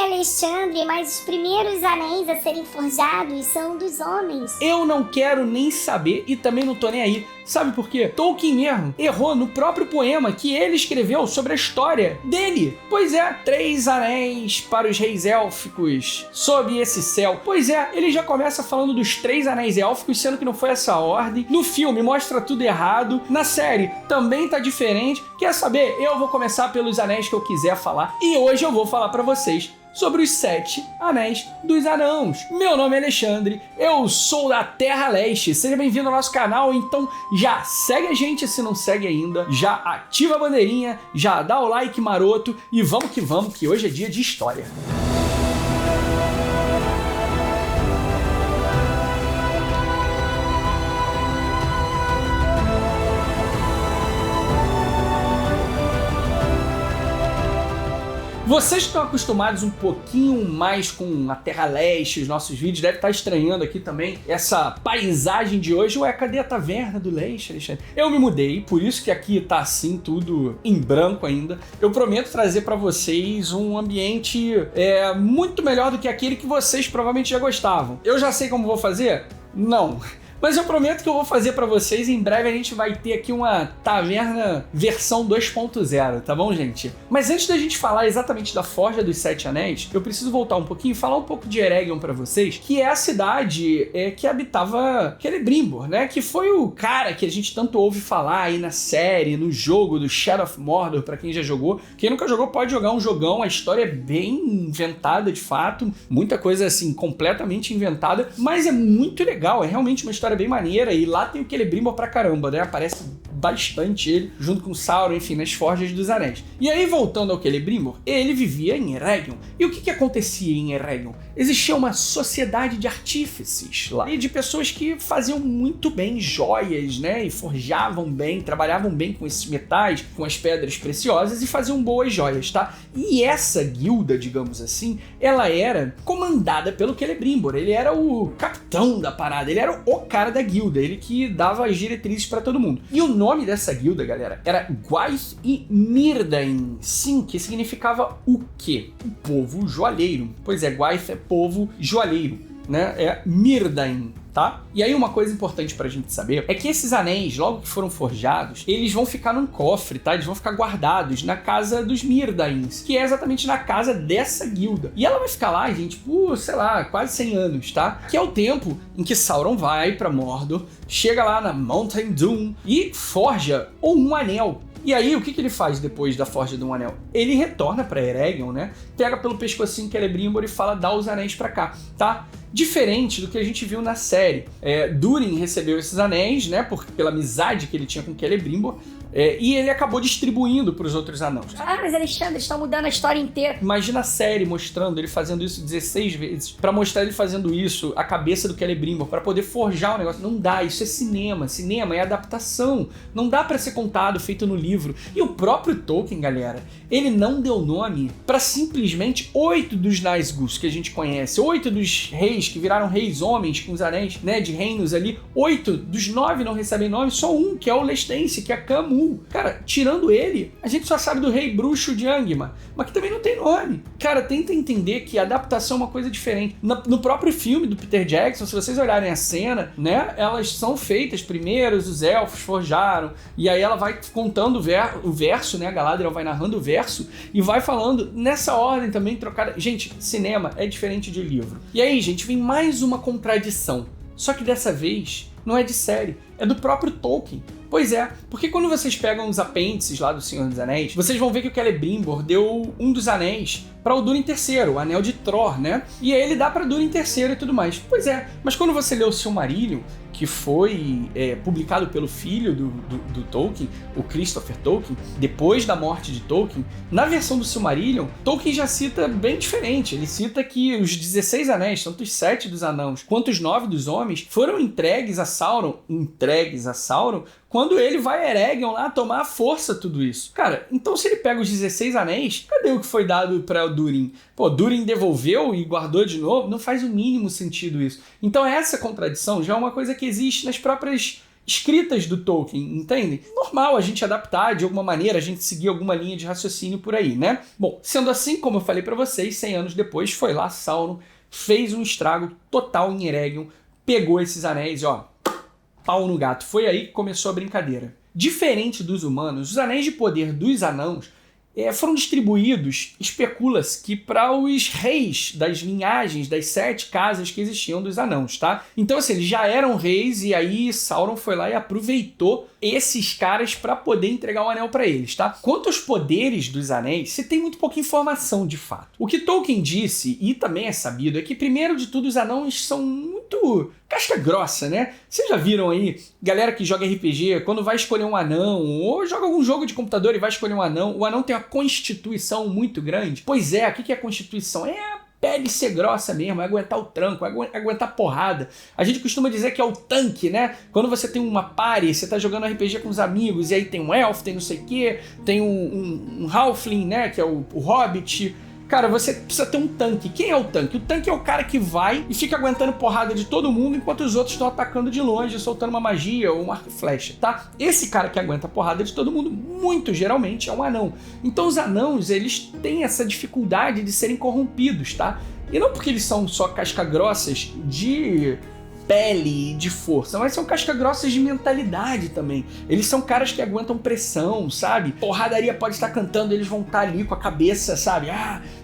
Alexandre, mas os primeiros anéis a serem forjados são dos homens. Eu não quero nem saber e também não tô nem aí. Sabe por quê? Tolkien mesmo errou no próprio poema que ele escreveu sobre a história dele. Pois é, 3 anéis para os reis élficos sob esse céu. Pois é, ele já começa falando dos 3 anéis élficos, sendo que não foi essa a ordem. No filme mostra tudo errado. Na série também tá diferente. Quer saber? Eu vou começar pelos anéis que eu quiser falar. E hoje eu vou falar pra vocês sobre os 7 anéis dos anãos. Meu nome é Alexandre, eu sou da Terra Leste. Seja bem-vindo ao nosso canal, então já segue a gente se não segue ainda, já ativa a bandeirinha, já dá o like maroto e vamos, que hoje é dia de história. Vocês que estão acostumados um pouquinho mais com a Terra Leste, os nossos vídeos, devem estar estranhando aqui também essa paisagem de hoje. Ué, cadê a Taverna do Leste, Alexandre? Eu me mudei, por isso que aqui tá assim, tudo em branco ainda. Eu prometo trazer para vocês um ambiente muito melhor do que aquele que vocês provavelmente já gostavam. Eu já sei como vou fazer? Não. Mas eu prometo que eu vou fazer pra vocês. Em breve a gente vai ter aqui uma taverna versão 2.0, tá bom, gente? Mas antes da gente falar exatamente da Forja dos 7 Anéis, eu preciso voltar um pouquinho e falar um pouco de Eregion pra vocês, que é a cidade que habitava Celebrimbor, né? Que foi o cara que a gente tanto ouve falar aí na série, no jogo do Shadow of Mordor, pra quem já jogou. Quem nunca jogou pode jogar um jogão, a história é bem inventada de fato, muita coisa assim, completamente inventada, mas é muito legal, é realmente uma história bem maneira, e lá tem o Celebrimbor pra caramba, né? Aparece bastante ele, junto com Sauron, enfim, nas Forjas dos Anéis. E aí, voltando ao Celebrimbor, ele vivia em Eregion. E o que acontecia em Eregion? Existia uma sociedade de artífices lá, e de pessoas que faziam muito bem joias, né? E forjavam bem, trabalhavam bem com esses metais, com as pedras preciosas, e faziam boas joias, tá? E essa guilda, digamos assim, ela era comandada pelo Celebrimbor. Ele era o capitão da parada, ele era o cara da guilda, ele que dava as diretrizes pra todo mundo. E o nome dessa guilda, galera, era Gwaith e Myrdain. Sim, que significava o quê? O povo joalheiro. Pois é, Gwaith é povo joalheiro, né? É Myrdain, tá? E aí uma coisa importante pra gente saber é que esses anéis, logo que foram forjados, eles vão ficar num cofre, tá? Eles vão ficar guardados na casa dos Myrdains, que é exatamente na casa dessa guilda. E ela vai ficar lá, gente, por, sei lá, quase 100 anos, tá? Que é o tempo em que Sauron vai pra Mordor, chega lá na Mountain Doom e forja um anel. E aí, o que ele faz depois da forja de um anel? Ele retorna pra Eregion, né? Pega pelo pescocinho Celebrimbor e fala, dá os anéis pra cá, tá? Diferente do que a gente viu na série. Durin recebeu esses anéis, né? Pela amizade que ele tinha com Celebrimbor. E ele acabou distribuindo para os outros anãos. Ah, mas Alexandre, estão mudando a história inteira. Imagina a série mostrando ele fazendo isso 16 vezes, para mostrar ele fazendo isso, a cabeça do Celebrimbor, para poder forjar o negócio. Não dá, isso é cinema. Cinema é adaptação. Não dá para ser contado, feito no livro. E o próprio Tolkien, galera, ele não deu nome para simplesmente 8 dos Nazgûl que a gente conhece, 8 dos reis que viraram reis homens com os anéis, né, de reinos ali. 8 dos 9 não recebem nome, só um, que é o Lestense, que é Camus. Cara, tirando ele, a gente só sabe do rei bruxo de Angmar, mas que também não tem nome. Cara, tenta entender que a adaptação é uma coisa diferente. No próprio filme do Peter Jackson, se vocês olharem a cena, né, elas são feitas primeiro, os elfos forjaram, e aí ela vai contando o verso, né, a Galadriel vai narrando o verso, e vai falando nessa ordem também, trocada. Gente, cinema é diferente de livro. E aí, gente, vem mais uma contradição. Só que dessa vez, não é de série, é do próprio Tolkien. Pois é, porque quando vocês pegam os apêndices lá do Senhor dos Anéis, vocês vão ver que o Celebrimbor deu um dos anéis para o Durin III, o Anel de Tror, né? E aí ele dá para Durin III e tudo mais. Pois é, mas quando você lê o Silmarillion, que foi publicado pelo filho do Tolkien, o Christopher Tolkien, depois da morte de Tolkien, na versão do Silmarillion, Tolkien já cita bem diferente. Ele cita que os 16 anéis, tanto os 7 dos anãos quanto os 9 dos homens, foram entregues a Sauron, quando ele vai a Eregion lá tomar à força tudo isso. Cara, então se ele pega os 16 anéis, cadê o que foi dado para o Durin? Pô, Durin devolveu e guardou de novo? Não faz o mínimo sentido isso. Então essa contradição já é uma coisa que existe nas próprias escritas do Tolkien, entende? Normal a gente adaptar de alguma maneira, a gente seguir alguma linha de raciocínio por aí, né? Bom, sendo assim, como eu falei pra vocês, 100 anos depois foi lá Sauron, fez um estrago total em Eregion, pegou esses anéis e ó, pau no gato. Foi aí que começou a brincadeira. Diferente dos humanos, os anéis de poder dos anãos foram distribuídos, especula-se, que para os reis das linhagens das 7 casas que existiam dos anãos, tá? Então, assim, eles já eram reis e aí Sauron foi lá e aproveitou esses caras para poder entregar o anel para eles, tá? Quanto aos poderes dos anéis, você tem muito pouca informação de fato. O que Tolkien disse, e também é sabido, é que primeiro de tudo os anões são muito casca grossa, né? Vocês já viram aí, galera que joga RPG, quando vai escolher um anão, ou joga algum jogo de computador e vai escolher um anão, o anão tem uma constituição muito grande. Pois é, o que é a constituição? É a pele ser grossa mesmo, é aguentar o tranco, é aguentar porrada. A gente costuma dizer que é o tanque, né? Quando você tem uma party, você tá jogando RPG com os amigos, e aí tem um elfo, tem não sei o quê, tem um halfling, né? Que é o hobbit. Cara, você precisa ter um tanque. Quem é o tanque? O tanque é o cara que vai e fica aguentando porrada de todo mundo enquanto os outros estão atacando de longe, soltando uma magia ou um arco e flecha, tá? Esse cara que aguenta porrada de todo mundo, muito geralmente, é um anão. Então os anãos, eles têm essa dificuldade de serem corrompidos, tá? E não porque eles são só casca-grossas de pele, de força, mas são casca-grossas de mentalidade também. Eles são caras que aguentam pressão, sabe? Porradaria pode estar cantando, eles vão estar ali com a cabeça, sabe?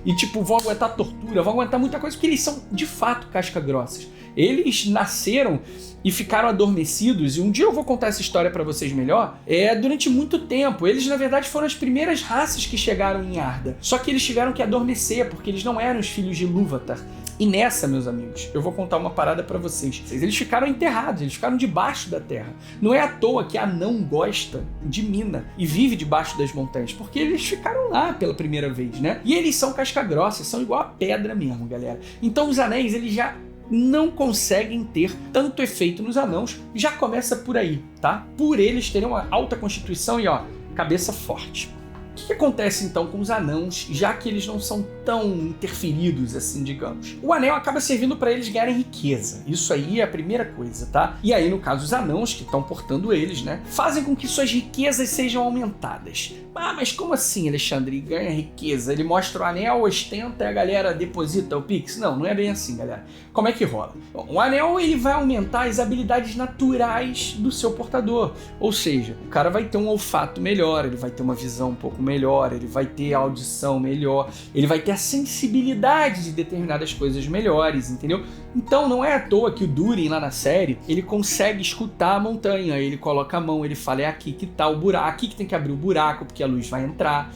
E tipo, vão aguentar tortura, vão aguentar muita coisa, porque eles são de fato casca-grossas. Eles nasceram e ficaram adormecidos, e um dia eu vou contar essa história pra vocês melhor, durante muito tempo. Eles, na verdade, foram as primeiras raças que chegaram em Arda. Só que eles tiveram que adormecer, porque eles não eram os filhos de Ilúvatar. E nessa, meus amigos, eu vou contar uma parada pra vocês. Eles ficaram enterrados, eles ficaram debaixo da terra. Não é à toa que anão gosta de mina e vive debaixo das montanhas, porque eles ficaram lá pela primeira vez, né? E eles são casca-grossa, são igual a pedra mesmo, galera. Então os anéis, eles já não conseguem ter tanto efeito nos anãos, já começa por aí, tá? Por eles terem uma alta constituição e, ó, cabeça forte. O que acontece então com os anãos, já que eles não são tão interferidos assim, digamos? O anel acaba servindo para eles ganharem riqueza. Isso aí é a primeira coisa, tá? E aí, no caso, os anãos, que estão portando eles, né, fazem com que suas riquezas sejam aumentadas. Mas como assim, Alexandre? Ganha riqueza? Ele mostra o anel, ostenta e a galera deposita o Pix? Não é bem assim, galera. Como é que rola? Bom, o anel, ele vai aumentar as habilidades naturais do seu portador. Ou seja, o cara vai ter um olfato melhor, ele vai ter uma visão um pouco melhor, ele vai ter a audição melhor, ele vai ter a sensibilidade de determinadas coisas melhores, entendeu? Então não é à toa que o Durin lá na série, ele consegue escutar a montanha, ele coloca a mão, ele fala, é aqui que tá o buraco, aqui que tem que abrir o buraco, porque a luz vai entrar,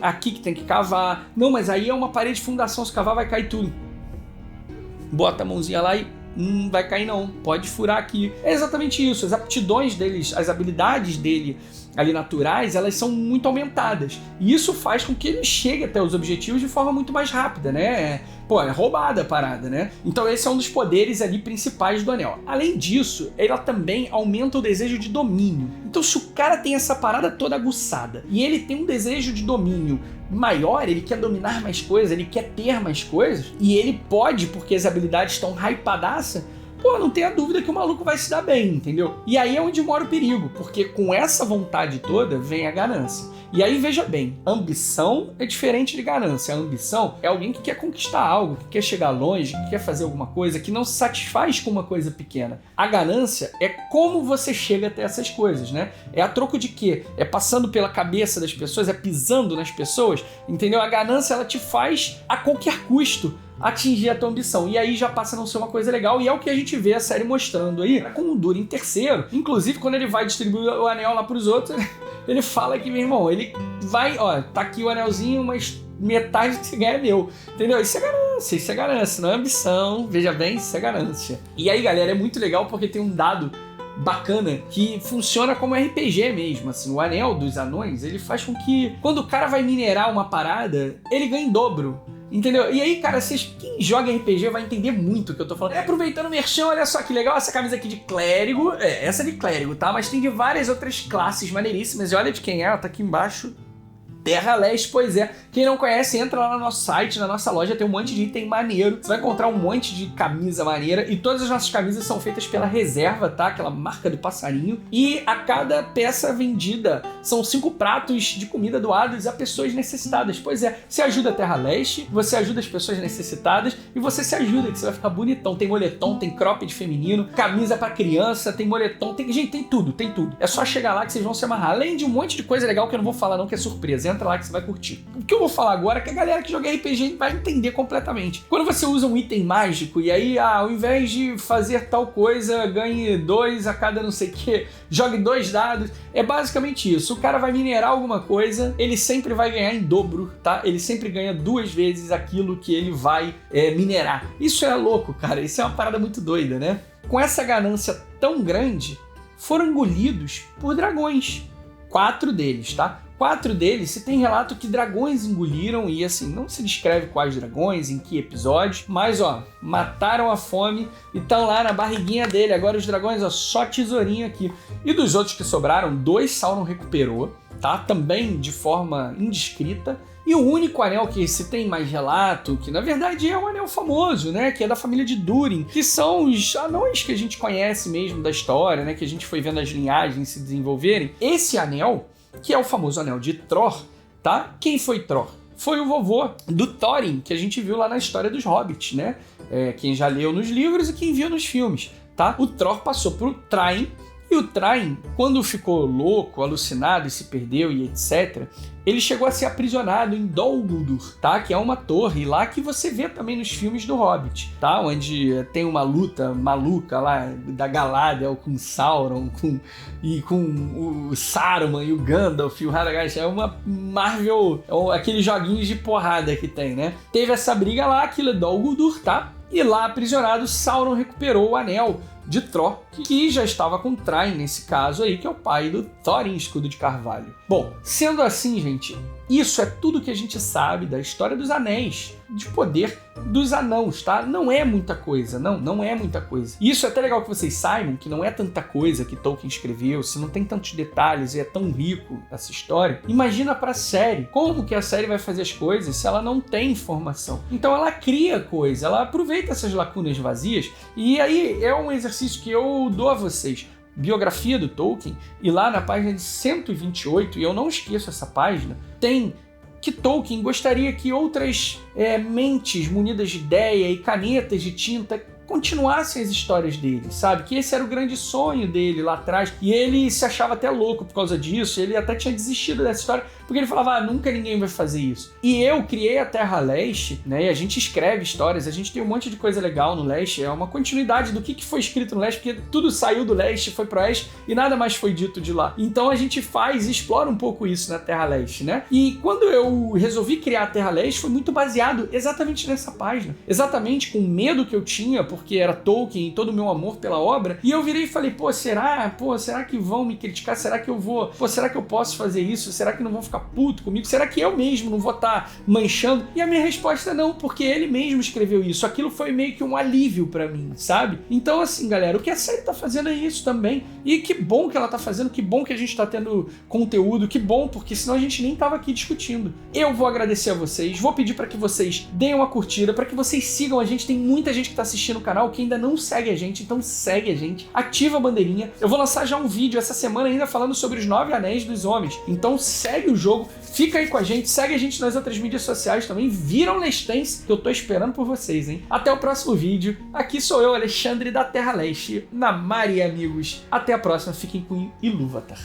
aqui que tem que cavar, não, mas aí é uma parede de fundação, se cavar vai cair tudo. Bota a mãozinha lá e vai cair não, pode furar aqui. É exatamente isso, as aptidões deles, as habilidades dele ali naturais, elas são muito aumentadas. E isso faz com que ele chegue até os objetivos de forma muito mais rápida, né? Pô, é roubada a parada, né? Então esse é um dos poderes ali principais do anel. Além disso, ela também aumenta o desejo de domínio. Então se o cara tem essa parada toda aguçada e ele tem um desejo de domínio maior, ele quer dominar mais coisas, ele quer ter mais coisas, e ele pode, porque as habilidades estão hypadaça, pô, não tenha dúvida que o maluco vai se dar bem, entendeu? E aí é onde mora o perigo, porque com essa vontade toda vem a ganância. E aí, veja bem, ambição é diferente de ganância. A ambição é alguém que quer conquistar algo, que quer chegar longe, que quer fazer alguma coisa, que não se satisfaz com uma coisa pequena. A ganância é como você chega até essas coisas, né? É a troco de quê? É passando pela cabeça das pessoas, é pisando nas pessoas, entendeu? A ganância, ela te faz a qualquer custo atingir a tua ambição. E aí já passa a não ser uma coisa legal, e é o que a gente vê a série mostrando aí, com o Durin terceiro. Inclusive, quando ele vai distribuir o anel lá pros outros, ele fala que, meu irmão, ele vai, ó, tá aqui o anelzinho, mas metade que você ganha é meu, entendeu? Isso é ganância, não é ambição, veja bem, isso é ganância. E aí, galera, é muito legal porque tem um dado bacana que funciona como RPG mesmo, assim, o anel dos anões, ele faz com que, quando o cara vai minerar uma parada, ele ganha em dobro. Entendeu? E aí, cara, quem joga RPG vai entender muito o que eu tô falando. Aproveitando o merchan, olha só que legal essa camisa aqui de clérigo. Essa é de clérigo, tá? Mas tem de várias outras classes maneiríssimas. E olha de quem é, ela tá aqui embaixo. Terra Leste, pois é. Quem não conhece, entra lá no nosso site, na nossa loja, tem um monte de item maneiro. Você vai encontrar um monte de camisa maneira e todas as nossas camisas são feitas pela Reserva, tá? Aquela marca do passarinho. E a cada peça vendida são 5 pratos de comida doados a pessoas necessitadas. Pois é, você ajuda a Terra Leste, você ajuda as pessoas necessitadas e você se ajuda, que você vai ficar bonitão. Tem moletom, tem cropped feminino, camisa pra criança, tem moletom, gente, tem tudo, tem tudo. É só chegar lá que vocês vão se amarrar. Além de um monte de coisa legal que eu não vou falar não, que é surpresa. Entra lá que você vai curtir. O que eu vou falar agora é que a galera que joga RPG vai entender completamente. Quando você usa um item mágico e aí, ao invés de fazer tal coisa, ganhe 2 a cada não sei o que, jogue 2 dados, é basicamente isso. O cara vai minerar alguma coisa, ele sempre vai ganhar em dobro, tá? Ele sempre ganha 2 vezes aquilo que ele vai minerar. Isso é louco, cara. Isso é uma parada muito doida, né? Com essa ganância tão grande, foram engolidos por dragões. 4 deles, tá? 4 deles, se tem relato que dragões engoliram e assim, não se descreve quais dragões, em que episódios, mas ó, mataram a fome e estão lá na barriguinha dele. Agora os dragões, ó, só tesourinho aqui. E dos outros que sobraram, 2 Sauron recuperou, tá? Também de forma indescrita. E o único anel que se tem mais relato, que na verdade é um anel famoso, né? Que é da família de Durin, que são os anões que a gente conhece mesmo da história, né? Que a gente foi vendo as linhagens se desenvolverem. Esse anel, que é o famoso anel de Tror, tá? Quem foi Tror? Foi o vovô do Thorin, que a gente viu lá na história dos Hobbits, né? Quem já leu nos livros e quem viu nos filmes, tá? O Tror passou pro Thrain, e o Thrain, quando ficou louco, alucinado e se perdeu e etc., ele chegou a ser aprisionado em Dol Guldur, tá? Que é uma torre lá que você vê também nos filmes do Hobbit, tá? Onde tem uma luta maluca lá da Galadriel com Sauron, com o Saruman e o Gandalf e o Radagast. É uma Marvel, aqueles joguinhos de porrada que tem, né? Teve essa briga lá, aquilo é Dol Guldur, tá? E lá, aprisionado, Sauron recuperou o anel de Tror, que já estava com Thrain nesse caso aí, que é o pai do Thorin Escudo de Carvalho. Bom, sendo assim, gente, isso é tudo que a gente sabe da história dos anéis de poder dos anãos, tá? Não é muita coisa, não é muita coisa. E isso é até legal que vocês saibam que não é tanta coisa que Tolkien escreveu, se não tem tantos detalhes e é tão rico essa história. Imagina pra série, como que a série vai fazer as coisas se ela não tem informação? Então ela cria coisa, ela aproveita essas lacunas vazias e aí é um exercício que eu dou a vocês. Biografia do Tolkien, e lá na página de 128, e eu não esqueço essa página, tem que Tolkien gostaria que outras mentes munidas de ideia e canetas de tinta continuassem as histórias dele, sabe? Que esse era o grande sonho dele lá atrás, e ele se achava até louco por causa disso, ele até tinha desistido dessa história, porque ele falava, nunca ninguém vai fazer isso. E eu criei a Terra Leste, né, e a gente escreve histórias, a gente tem um monte de coisa legal no Leste, é uma continuidade do que foi escrito no Leste, porque tudo saiu do Leste, foi pro Oeste, e nada mais foi dito de lá. Então a gente faz e explora um pouco isso na Terra Leste, né? E quando eu resolvi criar a Terra Leste, foi muito baseado exatamente nessa página, exatamente com o medo que eu tinha, porque era Tolkien e todo o meu amor pela obra, e eu virei e falei, será que vão me criticar? Será que eu vou? Será que eu posso fazer isso? Será que não vão ficar puto comigo? Será que eu mesmo não vou estar manchando? E a minha resposta é não, porque ele mesmo escreveu isso. Aquilo foi meio que um alívio pra mim, sabe? Então assim, galera, o que a série tá fazendo é isso também, e que bom que ela tá fazendo, que bom que a gente tá tendo conteúdo, que bom, porque senão a gente nem tava aqui discutindo. Eu vou agradecer a vocês, vou pedir pra que vocês deem uma curtida, pra que vocês sigam a gente, tem muita gente que tá assistindo o canal que ainda não segue a gente, então segue a gente, ativa a bandeirinha. Eu vou lançar já um vídeo essa semana ainda falando sobre os 9 anéis dos homens, então segue o jogo, fica aí com a gente, segue a gente nas outras mídias sociais também, viram Lestense, que eu tô esperando por vocês, hein? Até o próximo vídeo, aqui sou eu, Alexandre da Terra Leste, na Mari, amigos. Até a próxima, fiquem com Ilúvatar.